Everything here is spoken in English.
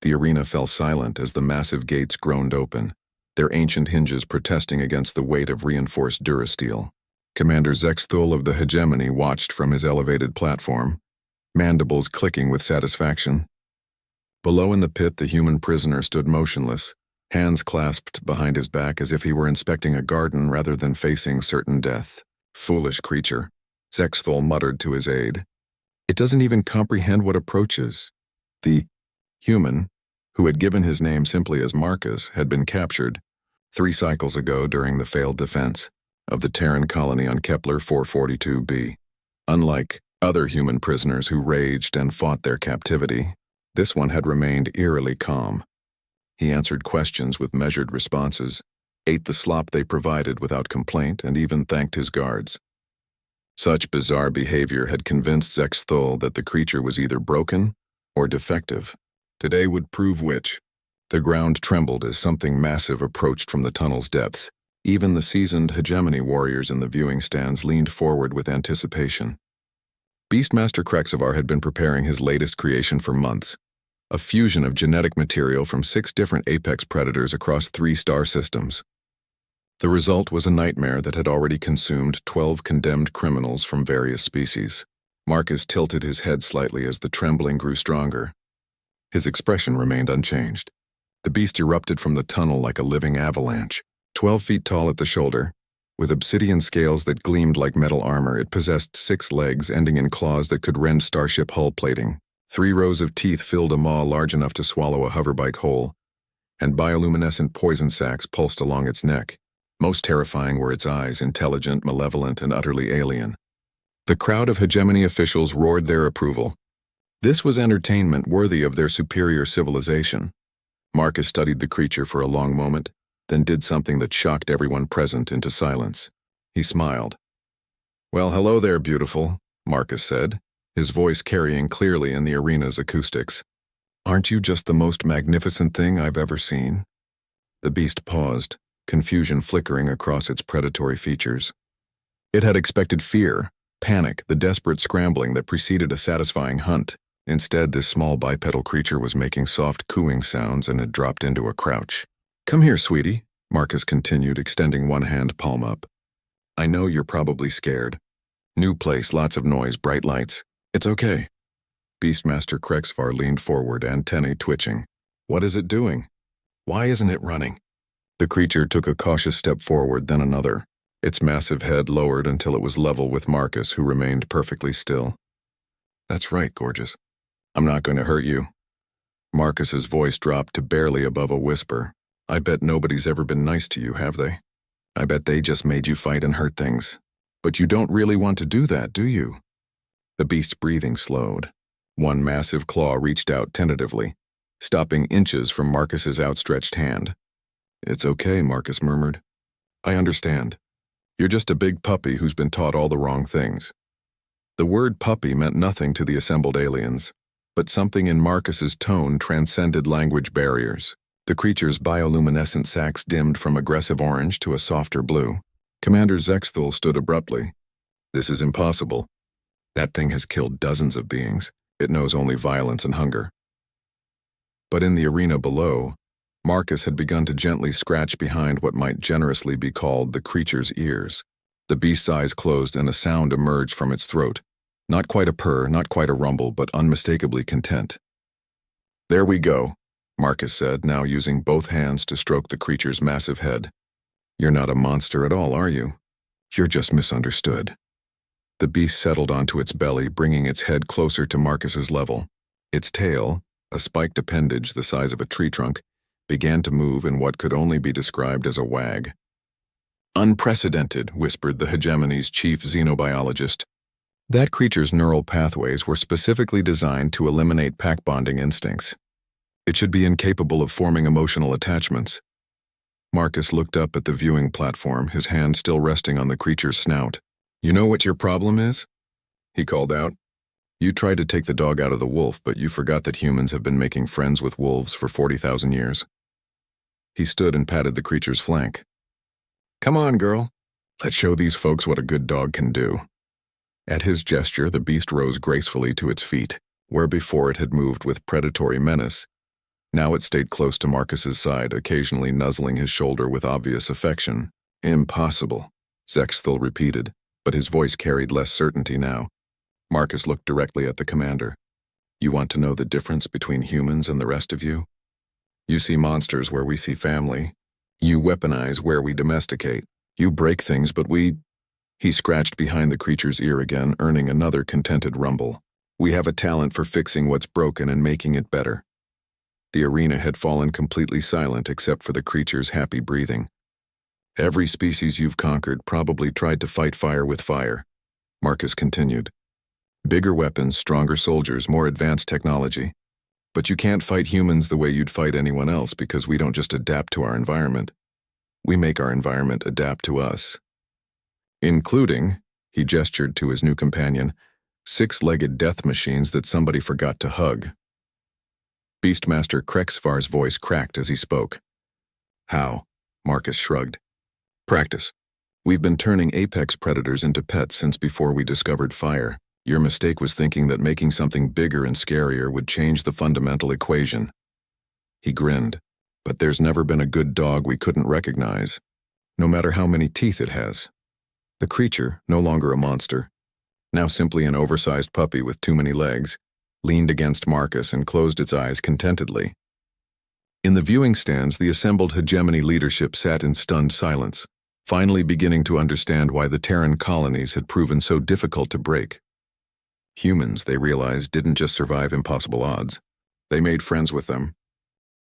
The arena fell silent as the massive gates groaned open, their ancient hinges protesting against the weight of reinforced durasteel. Commander Zexthul of the Hegemony watched from his elevated platform, mandibles clicking with satisfaction. Below in the pit, the human prisoner stood motionless, hands clasped behind his back as if he were inspecting a garden rather than facing certain death. Foolish creature, Zexthul muttered to his aide. It doesn't even comprehend what approaches. The human, who had given his name simply as Marcus, had been captured 3 cycles ago during the failed defense of the Terran colony on Kepler 442b. Unlike other human prisoners who raged and fought their captivity, this one had remained eerily calm. He answered questions with measured responses, ate the slop they provided without complaint, and even thanked his guards. Such bizarre behavior had convinced Zexthul that the creature was either broken or defective. Today would prove which. The ground trembled as something massive approached from the tunnel's depths. Even the seasoned hegemony warriors in the viewing stands leaned forward with anticipation. Beastmaster Krexavar had been preparing his latest creation for months, a fusion of genetic material from 6 different apex predators across 3 star systems. The result was a nightmare that had already consumed 12 condemned criminals from various species. Marcus tilted his head slightly as the trembling grew stronger. His expression remained unchanged. The beast erupted from the tunnel like a living avalanche. 12 feet tall at the shoulder, with obsidian scales that gleamed like metal armor, it possessed 6 legs ending in claws that could rend starship hull plating. 3 rows of teeth filled a maw large enough to swallow a hoverbike whole, and bioluminescent poison sacs pulsed along its neck. Most terrifying were its eyes, intelligent, malevolent, and utterly alien. The crowd of hegemony officials roared their approval. This was entertainment worthy of their superior civilization. Marcus studied the creature for a long moment, then did something that shocked everyone present into silence. He smiled. "Well, hello there, beautiful," Marcus said, his voice carrying clearly in the arena's acoustics. "Aren't you just the most magnificent thing I've ever seen?" The beast paused, confusion flickering across its predatory features. It had expected fear, panic, the desperate scrambling that preceded a satisfying hunt. Instead, this small bipedal creature was making soft cooing sounds and had dropped into a crouch. "Come here, sweetie," Marcus continued, extending one hand palm up. "I know you're probably scared. New place, lots of noise, bright lights. It's okay." Beastmaster Krexvar leaned forward, antennae twitching. "What is it doing? Why isn't it running?" The creature took a cautious step forward, then another, its massive head lowered until it was level with Marcus, who remained perfectly still. "That's right, gorgeous. I'm not going to hurt you." Marcus's voice dropped to barely above a whisper. "I bet nobody's ever been nice to you, have they? I bet they just made you fight and hurt things. But you don't really want to do that, do you?" The beast's breathing slowed. One massive claw reached out tentatively, stopping inches from Marcus's outstretched hand. "It's okay," Marcus murmured. "I understand. You're just a big puppy who's been taught all the wrong things." The word puppy meant nothing to the assembled aliens, but something in Marcus's tone transcended language barriers. The creature's bioluminescent sacs dimmed from aggressive orange to a softer blue. Commander Zexthul stood abruptly. "This is impossible. That thing has killed dozens of beings. It knows only violence and hunger." But in the arena below, Marcus had begun to gently scratch behind what might generously be called the creature's ears. The beast's eyes closed and a sound emerged from its throat. Not quite a purr, not quite a rumble, but unmistakably content. "There we go," Marcus said, now using both hands to stroke the creature's massive head. "You're not a monster at all, are you? You're just misunderstood." The beast settled onto its belly, bringing its head closer to Marcus's level. Its tail, a spiked appendage the size of a tree trunk, began to move in what could only be described as a wag. "Unprecedented," whispered the hegemony's chief xenobiologist. That creature's neural pathways were specifically designed to eliminate pack bonding instincts. It should be incapable of forming emotional attachments. Marcus looked up at the viewing platform, his hand still resting on the creature's snout. "You know what your problem is?" he called out. "You tried to take the dog out of the wolf, but you forgot that humans have been making friends with wolves for 40,000 years. He stood and patted the creature's flank. "Come on, girl. Let's show these folks what a good dog can do." At his gesture, the beast rose gracefully to its feet, where before it had moved with predatory menace. Now it stayed close to Marcus's side, occasionally nuzzling his shoulder with obvious affection. Impossible, Zexthel repeated, but his voice carried less certainty now. Marcus looked directly at the commander. You want to know the difference between humans and the rest of you? You see monsters where we see family. You weaponize where we domesticate. You break things, but we... He scratched behind the creature's ear again, earning another contented rumble. We have a talent for fixing what's broken and making it better. The arena had fallen completely silent except for the creature's happy breathing. Every species you've conquered probably tried to fight fire with fire, Marcus continued. Bigger weapons, stronger soldiers, more advanced technology. But you can't fight humans the way you'd fight anyone else because we don't just adapt to our environment. We make our environment adapt to us. Including, he gestured to his new companion, 6-legged death machines that somebody forgot to hug. Beastmaster Krexvar's voice cracked as he spoke. How? Marcus shrugged. Practice. We've been turning apex predators into pets since before we discovered fire. Your mistake was thinking that making something bigger and scarier would change the fundamental equation. He grinned. But there's never been a good dog we couldn't recognize, no matter how many teeth it has. The creature, no longer a monster, now simply an oversized puppy with too many legs, leaned against Marcus and closed its eyes contentedly. In the viewing stands, the assembled hegemony leadership sat in stunned silence, finally beginning to understand why the Terran colonies had proven so difficult to break. Humans, they realized, didn't just survive impossible odds. They made friends with them,